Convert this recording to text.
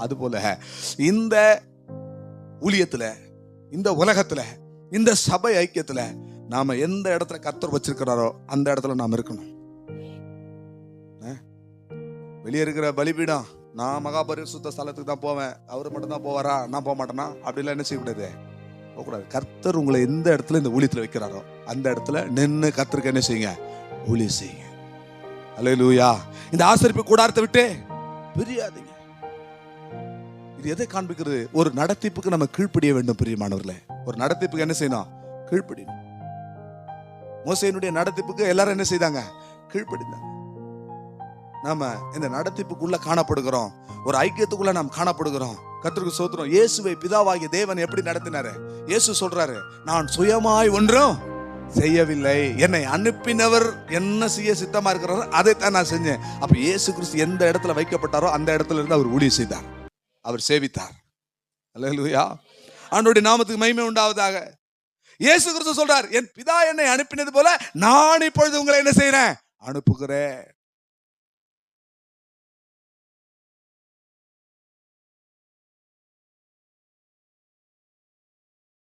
அதுபோல இந்த ஊழியத்துல, இந்த உலகத்துல, இந்த சபை ஐக்கியத்துல நாம எந்த இடத்துல கர்த்தர் வச்சிருக்கிறாரோ அந்த இடத்துல நாம இருக்கணும். வெளியே இருக்கிற பலிபீடம், நான் மகாபரிசுத்த ஸ்தலத்துக்கு தான் போவேன், அவரு மட்டும் தான் போவாரா, நான் போக மாட்டேனா, அப்படிலாம் என்ன செய்யக்கூடாது, போகக்கூடாது. கர்த்தர் உங்களை எந்த இடத்துல இந்த ஊழியத்துல வைக்கிறாரோ அந்த இடத்துல நின்று கர்த்தருக்கு என்ன செய்யுங்க, ஊழியம் செய்யுங்க. அல்லேலூயா. இந்த ஆசரிப்பு கூடாரத்தை விட்டு பிரியாதீங்க. இது எதை காண்பிக்கிறது? ஒரு நடத்திப்புக்கு நம்ம கீழ்ப்படிய வேண்டும் பிரியமானவர்களே. ஒரு நடத்திப்புக்கு என்ன செய்யணும், கீழ்ப்படியணும். மோசேயினுடைய நடத்திப்புக்கு எல்லாரும் என்ன செய்தாங்க, கீழ்ப்படிந்தாங்க. நாம இந்த நடத்திப்புக்குள்ள காணப்படுகிறோம், ஒரு ஐக்கியத்துக்குள்ள நாம் காணப்படுகிறோம். கர்த்தருக்கு ஸ்தோத்திரம். இயேசுவை பிதாவாகிய தேவன் எப்படி நடத்தினாரு? இயேசு சொல்றாரு, நான் சுயமாய் ஒன்றும் செய்யவில்லை, என்னை அனுப்பினவர் என்ன செய்ய சித்தமா இருக்கிறாரோ அதைத்தான் நான் செஞ்சேன். அப்ப இயேசு கிறிஸ்து எந்த இடத்துல வைக்கப்பட்டாரோ அந்த இடத்துல இருந்து அவர் ஊழியம் செய்தார், அவர் சேவித்தார். அல்லேலூயா. ஆண்டவருடைய நாமத்துக்கு மகிமை உண்டாவதாக. இயேசு கிறிஸ்து சொல்றார், என் பிதா என்னை அனுப்பினது போல நான் இப்பொழுது உங்களை என்ன செய்றேன், அனுப்புகிறேன்.